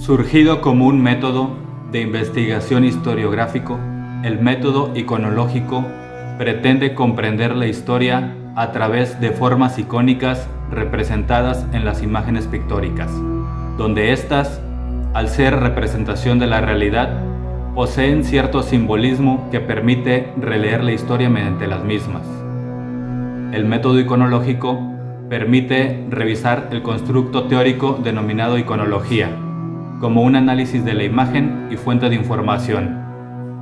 Surgido como un método de investigación historiográfico, el método iconológico pretende comprender la historia a través de formas icónicas representadas en las imágenes pictóricas, donde éstas, al ser representación de la realidad, poseen cierto simbolismo que permite releer la historia mediante las mismas. El método iconológico permite revisar el constructo teórico denominado iconología, como un análisis de la imagen y fuente de información,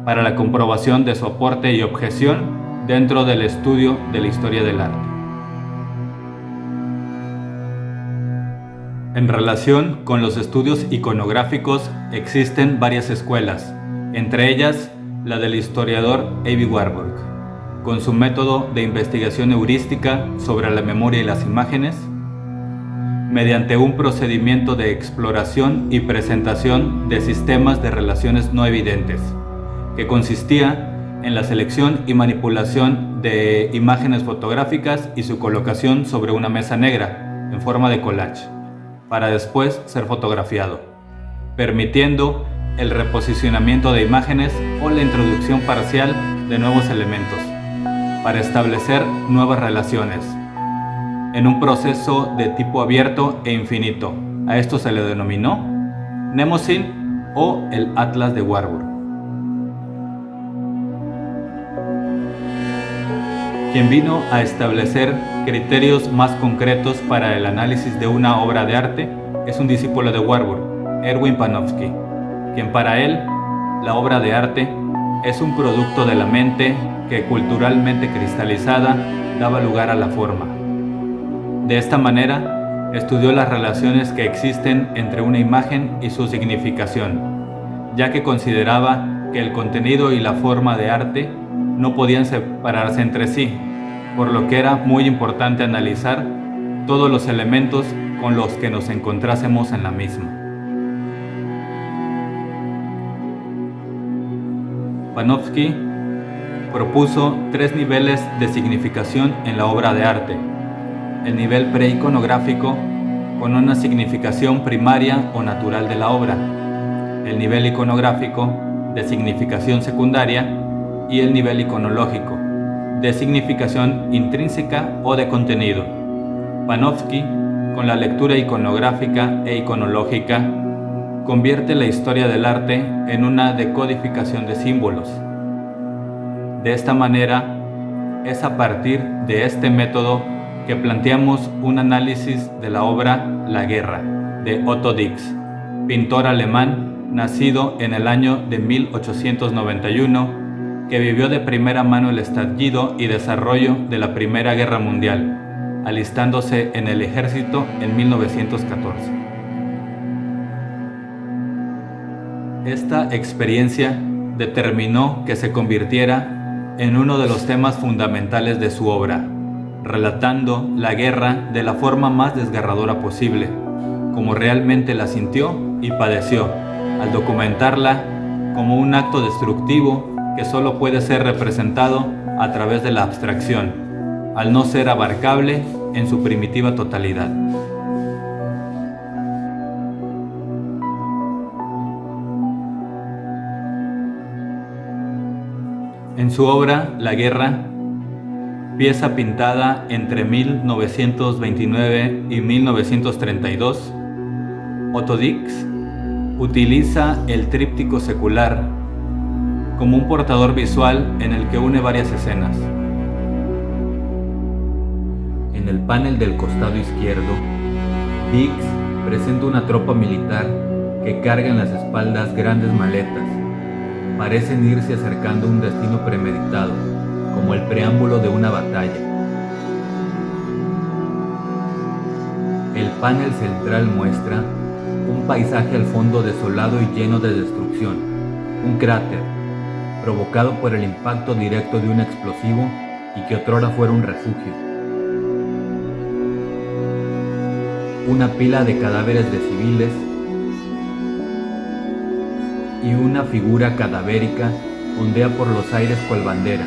para la comprobación de su aporte y objeción dentro del estudio de la historia del arte. En relación con los estudios iconográficos existen varias escuelas, entre ellas la del historiador Aby Warburg, con su método de investigación heurística sobre la memoria y las imágenes, mediante un procedimiento de exploración y presentación de sistemas de relaciones no evidentes, que consistía en la selección y manipulación de imágenes fotográficas y su colocación sobre una mesa negra en forma de collage, para después ser fotografiado, permitiendo el reposicionamiento de imágenes o la introducción parcial de nuevos elementos, para establecer nuevas relaciones, en un proceso de tipo abierto e infinito. A esto se le denominó Mnemosyne o el Atlas de Warburg. Quien vino a establecer criterios más concretos para el análisis de una obra de arte es un discípulo de Warburg, Erwin Panofsky, quien para él la obra de arte es un producto de la mente que culturalmente cristalizada daba lugar a la forma. De esta manera, estudió las relaciones que existen entre una imagen y su significación, ya que consideraba que el contenido y la forma de arte no podían separarse entre sí, por lo que era muy importante analizar todos los elementos con los que nos encontrásemos en la misma. Panofsky propuso 3 niveles de significación en la obra de arte: el nivel preiconográfico, con una significación primaria o natural de la obra; el nivel iconográfico, de significación secundaria; y el nivel iconológico, de significación intrínseca o de contenido. Panofsky, con la lectura iconográfica e iconológica, convierte la historia del arte en una decodificación de símbolos. De esta manera, es a partir de este método que planteamos un análisis de la obra La Guerra, de Otto Dix, pintor alemán nacido en el año de 1891, que vivió de primera mano el estallido y desarrollo de la Primera Guerra Mundial, alistándose en el ejército en 1914. Esta experiencia determinó que se convirtiera en uno de los temas fundamentales de su obra, relatando la guerra de la forma más desgarradora posible, como realmente la sintió y padeció, al documentarla como un acto destructivo que solo puede ser representado a través de la abstracción, al no ser abarcable en su primitiva totalidad. En su obra La Guerra, pieza pintada entre 1929 y 1932, Otto Dix utiliza el tríptico secular como un portador visual en el que une varias escenas. En el panel del costado izquierdo, Dix presenta una tropa militar que carga en las espaldas grandes maletas. Parecen irse acercando a un destino premeditado, como el preámbulo de una batalla. El panel central muestra un paisaje al fondo desolado y lleno de destrucción, un cráter, provocado por el impacto directo de un explosivo y que otrora fuera un refugio. Una pila de cadáveres de civiles y una figura cadavérica ondea por los aires cual bandera,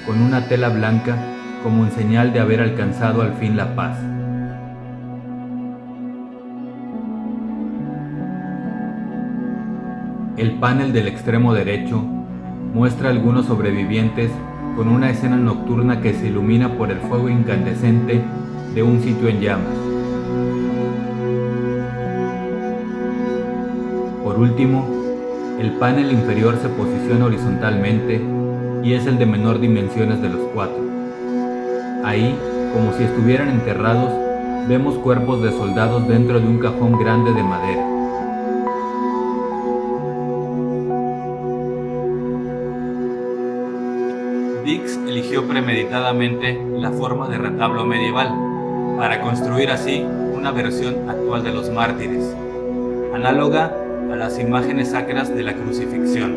con una tela blanca como en señal de haber alcanzado al fin la paz. El panel del extremo derecho muestra a algunos sobrevivientes con una escena nocturna que se ilumina por el fuego incandescente de un sitio en llamas. Por último, el panel inferior se posiciona horizontalmente y es el de menor dimensiones de los cuatro. Ahí, como si estuvieran enterrados, vemos cuerpos de soldados dentro de un cajón grande de madera. Dix eligió premeditadamente la forma de retablo medieval para construir así una versión actual de los mártires, análoga a las imágenes sacras de la crucifixión.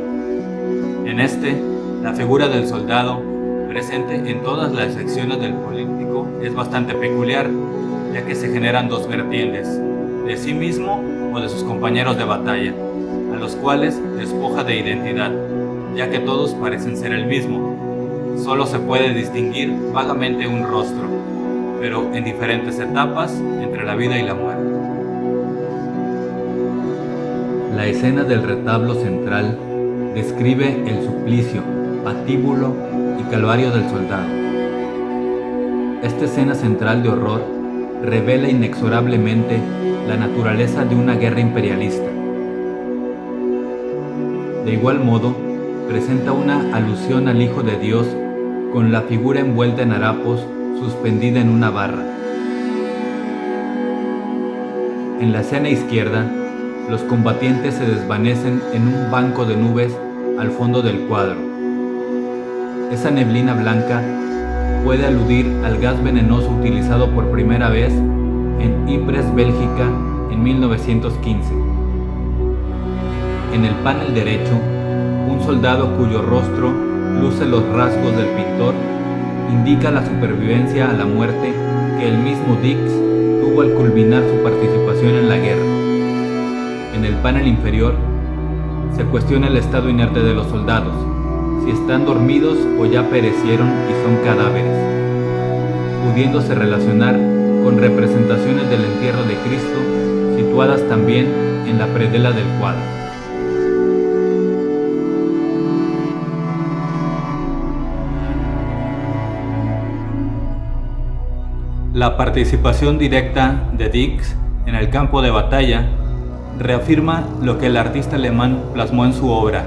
En este, la figura del soldado, presente en todas las secciones del políptico, es bastante peculiar, ya que se generan dos vertientes, de sí mismo o de sus compañeros de batalla, a los cuales despoja de identidad, ya que todos parecen ser el mismo. Solo se puede distinguir vagamente un rostro, pero en diferentes etapas entre la vida y la muerte. La escena del retablo central describe el suplicio, patíbulo y calvario del soldado. Esta escena central de horror revela inexorablemente la naturaleza de una guerra imperialista. De igual modo, presenta una alusión al Hijo de Dios con la figura envuelta en harapos suspendida en una barra. En la escena izquierda, los combatientes se desvanecen en un banco de nubes al fondo del cuadro. Esa neblina blanca puede aludir al gas venenoso utilizado por primera vez en Ypres, Bélgica, en 1915. En el panel derecho, un soldado cuyo rostro luce los rasgos del pintor indica la supervivencia a la muerte que el mismo Dix tuvo al culminar su participación en la guerra. En el panel inferior, se cuestiona el estado inerte de los soldados, si están dormidos o ya perecieron y son cadáveres, pudiéndose relacionar con representaciones del entierro de Cristo situadas también en la predela del cuadro. La participación directa de Dix en el campo de batalla reafirma lo que el artista alemán plasmó en su obra,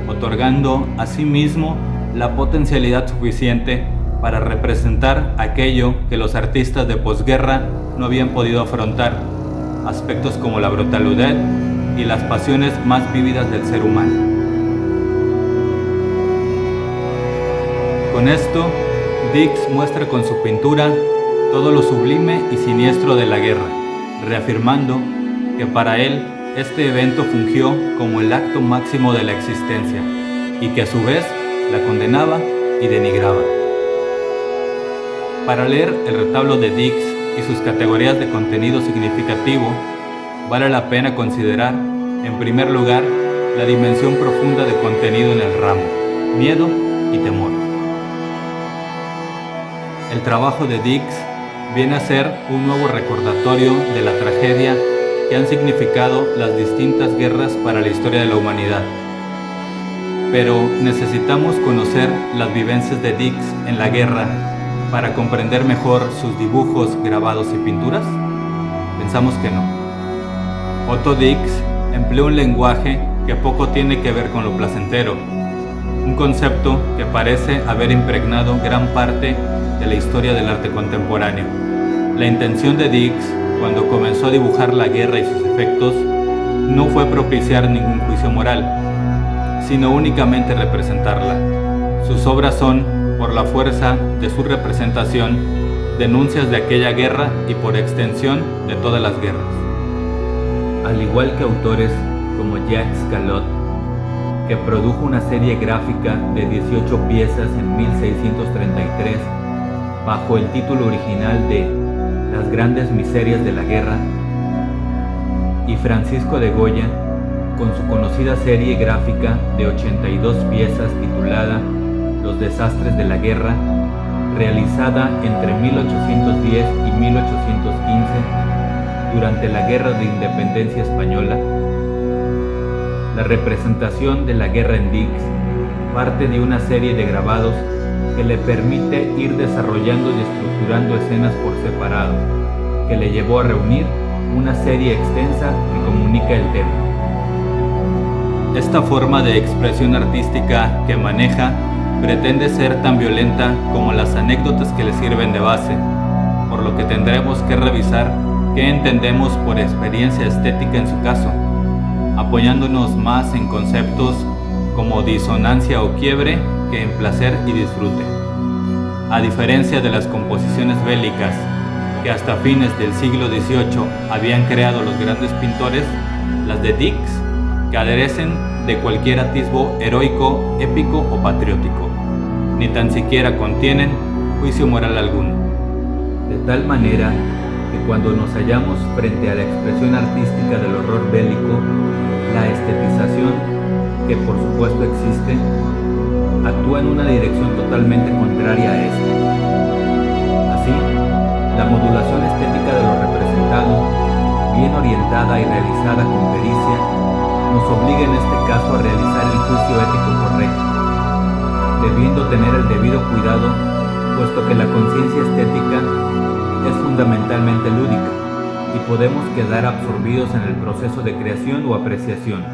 otorgando a sí mismo la potencialidad suficiente para representar aquello que los artistas de posguerra no habían podido afrontar, aspectos como la brutalidad y las pasiones más vívidas del ser humano. Con esto, Dix muestra con su pintura todo lo sublime y siniestro de la guerra, reafirmando que para él este evento fungió como el acto máximo de la existencia y que a su vez la condenaba y denigraba. Para leer el retablo de Dix y sus categorías de contenido significativo, vale la pena considerar, en primer lugar, la dimensión profunda de contenido en el ramo, miedo y temor. El trabajo de Dix viene a ser un nuevo recordatorio de la tragedia que han significado las distintas guerras para la historia de la humanidad. Pero ¿necesitamos conocer las vivencias de Dix en la guerra para comprender mejor sus dibujos, grabados y pinturas? Pensamos que no. Otto Dix empleó un lenguaje que poco tiene que ver con lo placentero, un concepto que parece haber impregnado gran parte de la historia del arte contemporáneo. La intención de Dix, cuando comenzó a dibujar la guerra y sus efectos, no fue propiciar ningún juicio moral, sino únicamente representarla. Sus obras son, por la fuerza de su representación, denuncias de aquella guerra y por extensión de todas las guerras. Al igual que autores como Jacques Callot, que produjo una serie gráfica de 18 piezas en 1633 bajo el título original de Las grandes miserias de la guerra, y Francisco de Goya, con su conocida serie gráfica de 82 piezas titulada Los desastres de la guerra, realizada entre 1810 y 1815 durante la Guerra de Independencia Española, La representación de la guerra en Dix parte de una serie de grabados que le permite ir desarrollando y estructurando escenas por separado, que le llevó a reunir una serie extensa que comunica el tema. Esta forma de expresión artística que maneja pretende ser tan violenta como las anécdotas que le sirven de base, por lo que tendremos que revisar qué entendemos por experiencia estética en su caso, apoyándonos más en conceptos como disonancia o quiebre que en placer y disfrute. A diferencia de las composiciones bélicas que hasta fines del siglo XVIII habían creado los grandes pintores, las de Dix carecen de cualquier atisbo heroico, épico o patriótico, ni tan siquiera contienen juicio moral alguno. De tal manera que cuando nos hallamos frente a la expresión artística del horror bélico, la estetización, que por supuesto existe, actúa en una dirección totalmente contraria a esta. Así, la modulación estética de lo representado, bien orientada y realizada con pericia, nos obliga en este caso a realizar el juicio ético correcto, debiendo tener el debido cuidado, puesto que la conciencia estética es fundamentalmente lúdica y podemos quedar absorbidos en el proceso de creación o apreciación,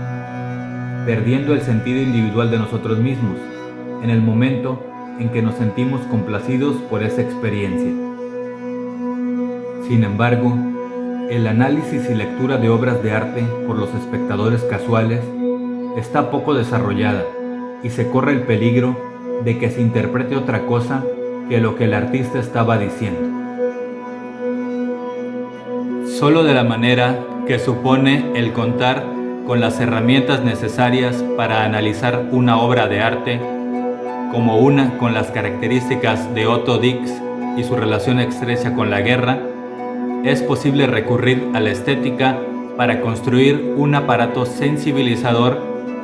perdiendo el sentido individual de nosotros mismos en el momento en que nos sentimos complacidos por esa experiencia. Sin embargo, el análisis y lectura de obras de arte por los espectadores casuales está poco desarrollada y se corre el peligro de que se interprete otra cosa que lo que el artista estaba diciendo. Solo de la manera que supone el contar con las herramientas necesarias para analizar una obra de arte, como una con las características de Otto Dix y su relación estrecha con la guerra, es posible recurrir a la estética para construir un aparato sensibilizador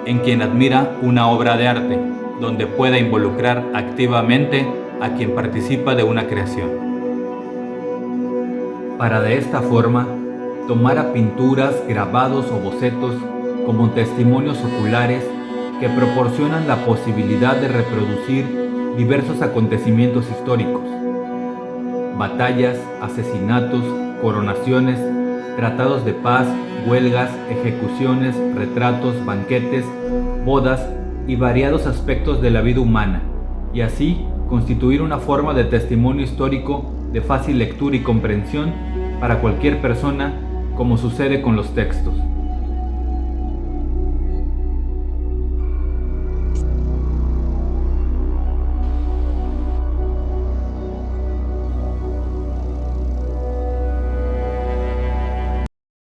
en quien admira una obra de arte, donde pueda involucrar activamente a quien participa de una creación. Para de esta forma, tomar a pinturas, grabados o bocetos como testimonios oculares que proporcionan la posibilidad de reproducir diversos acontecimientos históricos, batallas, asesinatos, coronaciones, tratados de paz, huelgas, ejecuciones, retratos, banquetes, bodas y variados aspectos de la vida humana, y así constituir una forma de testimonio histórico de fácil lectura y comprensión para cualquier persona, como sucede con los textos.